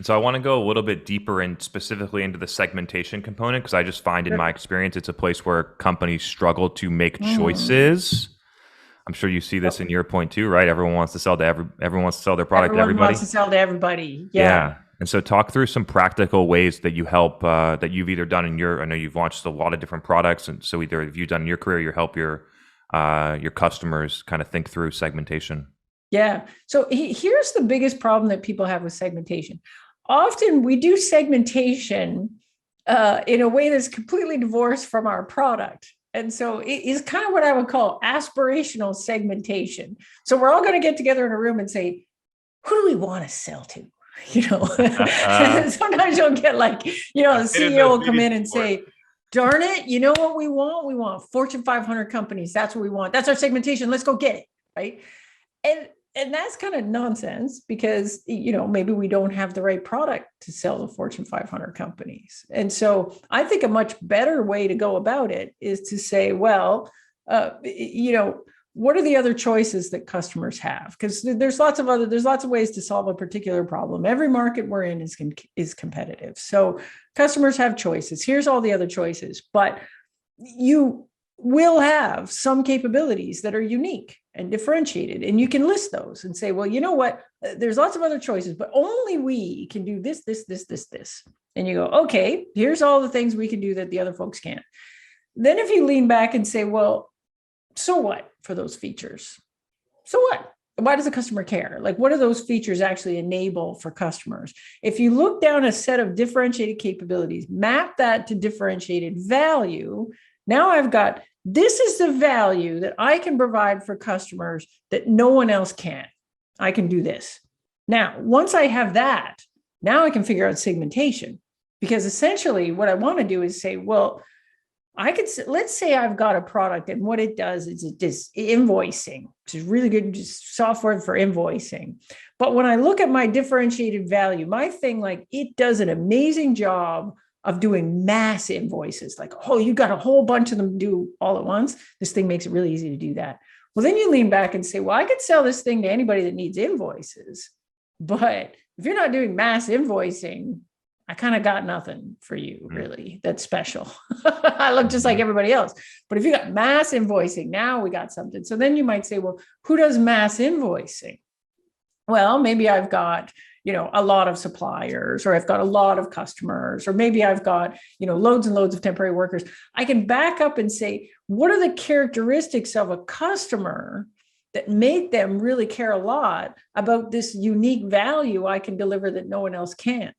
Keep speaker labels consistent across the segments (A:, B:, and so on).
A: And so I want to go a little bit deeper and specifically into the segmentation component, because I just find in
B: Sure.
A: my experience, it's a place where companies struggle to make
B: Mm.
A: choices. I'm sure you see this
B: Yep.
A: in your point too, right? Everyone wants to sell their product to
B: Everyone wants
A: everybody.
B: to sell to everybody. Yeah.
A: Yeah. And so talk through some practical ways that you help, that you've either done in I know you've launched a lot of different products. And so either have you done in your career, you help your customers kind of think through segmentation.
B: Yeah. So here's the biggest problem that people have with segmentation. Often we do segmentation in a way that's completely divorced from our product. And so it is kind of what I would call aspirational segmentation. So we're all going to get together in a room and say, who do we want to sell to? You know,
A: I've
B: sometimes you'll get like, the
A: been in
B: CEO
A: those
B: will come
A: meetings
B: in and
A: before.
B: say, darn it, you know what we want? We want Fortune 500 companies. That's what we want. That's our segmentation. Let's go get it. Right. And and that's kind of nonsense because maybe we don't have the right product to sell to Fortune 500 companies. And so I think a much better way to go about it is to say, well, what are the other choices that customers have? Because there's lots of ways to solve a particular problem. Every market we're in is competitive, so customers have choices. Here's all the other choices, but you will have some capabilities that are unique and differentiated. And you can list those and say, well, you know what? There's lots of other choices, but only we can do this, this, this, this, this. And you go, okay, here's all the things we can do that the other folks can't. Then if you lean back and say, well, so what for those features? So what? Why does the customer care? Like, what do those features actually enable for customers? If you look down a set of differentiated capabilities, map that to differentiated value, now I've got this is the value that I can provide for customers that no one else can. I can do this. Now, once I have that, now I can figure out segmentation, because essentially what I want to do is say, well, let's say I've got a product and what it does is it does invoicing, which is really good software for invoicing. But when I look at my differentiated value, my thing, like, it does an amazing job of doing mass invoices. Like, oh, you got a whole bunch of them do all at once. This thing makes it really easy to do that. Well, then you lean back and say, well, I could sell this thing to anybody that needs invoices. But if you're not doing mass invoicing, I kind of got nothing for you, really, that's special. I look just like
A: Mhm.
B: everybody else. But if you got mass invoicing, now we got something. So then you might say, well, who does mass invoicing? Well, maybe I've got, a lot of suppliers, or I've got a lot of customers, or maybe I've got, loads and loads of temporary workers. I can back up and say, what are the characteristics of a customer that make them really care a lot about this unique value I can deliver that no one else can?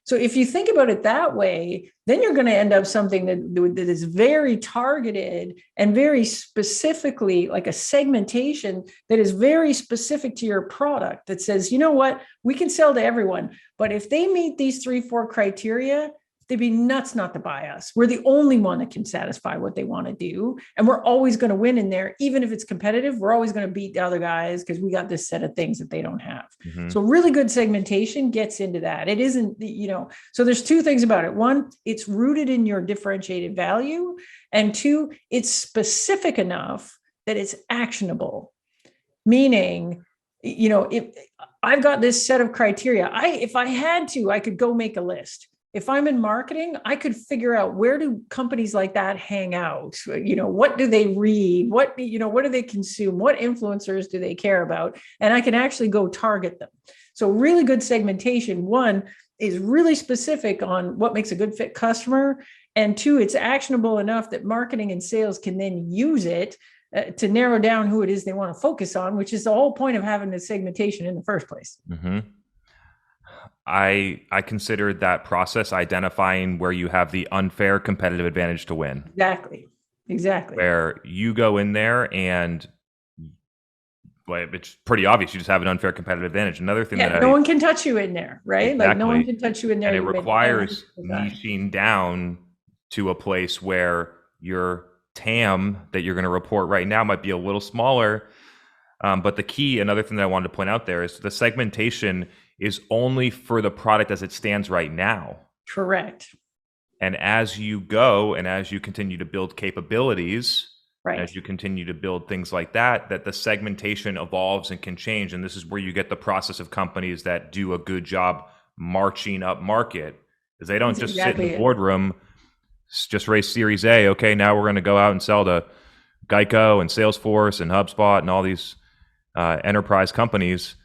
B: So if you think about it that way, then you're going to end up something that is very targeted and very specifically, like a segmentation that is very specific to your product, that says, you know what, we can sell to everyone, but if they meet these 3, 4 criteria, they'd be nuts not to buy us. We're the only one that can satisfy what they want to do. And we're always going to win in there. Even if it's competitive, we're always going to beat the other guys because we got this set of things that they don't have.
A: Mhm.
B: So really good segmentation gets into that. It isn't, so there's two things about it. One, it's rooted in your differentiated value. And two, it's specific enough that it's actionable. Meaning, if I've got this set of criteria, if I had to, I could go make a list. If I'm in marketing, I could figure out, where do companies like that hang out? What do they read? What do they consume? What influencers do they care about? And I can actually go target them. So really good segmentation, one, is really specific on what makes a good fit customer. And two, it's actionable enough that marketing and sales can then use it to narrow down who it is they want to focus on, which is the whole point of having the segmentation in the first place.
A: Mhm. I considered that process identifying where you have the unfair competitive advantage to win,
B: Exactly. Exactly.
A: where you go in there and, well, it's pretty obvious you just have an unfair competitive advantage. Another thing that
B: Yeah, no
A: I
B: one can touch you in there, right? Like, no one
A: exactly,
B: can touch you in there.
A: and it
B: You've been everything
A: requires
B: designed.
A: niching down to a place where your TAM that you're going to report right now might be a little smaller. But the key, another thing that I wanted to point out there, is the segmentation is only for the product as it stands right now.
B: Correct.
A: And as you go and as you continue to build capabilities, as
B: Right.
A: you continue to build things like that, that the segmentation evolves and can change. And this is where you get the process of companies that do a good job marching up market. Is they don't
B: That's
A: just sit in
B: exactly
A: the
B: it.
A: boardroom, just raise Series A. Okay, now we're going to go out and sell to Geico and Salesforce and HubSpot and all these enterprise companies.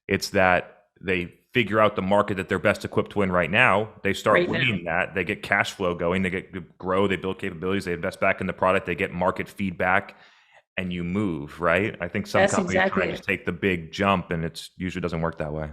A: It's that they figure out the market that they're best equipped to win right now. They start
B: Right now.
A: winning that. They get cash flow going. They get grow. They build capabilities. They invest back in the product. They get market feedback, and you move. Right. I think some
B: That's
A: companies try
B: exactly
A: to
B: it.
A: just take the big jump, and it usually doesn't work that way.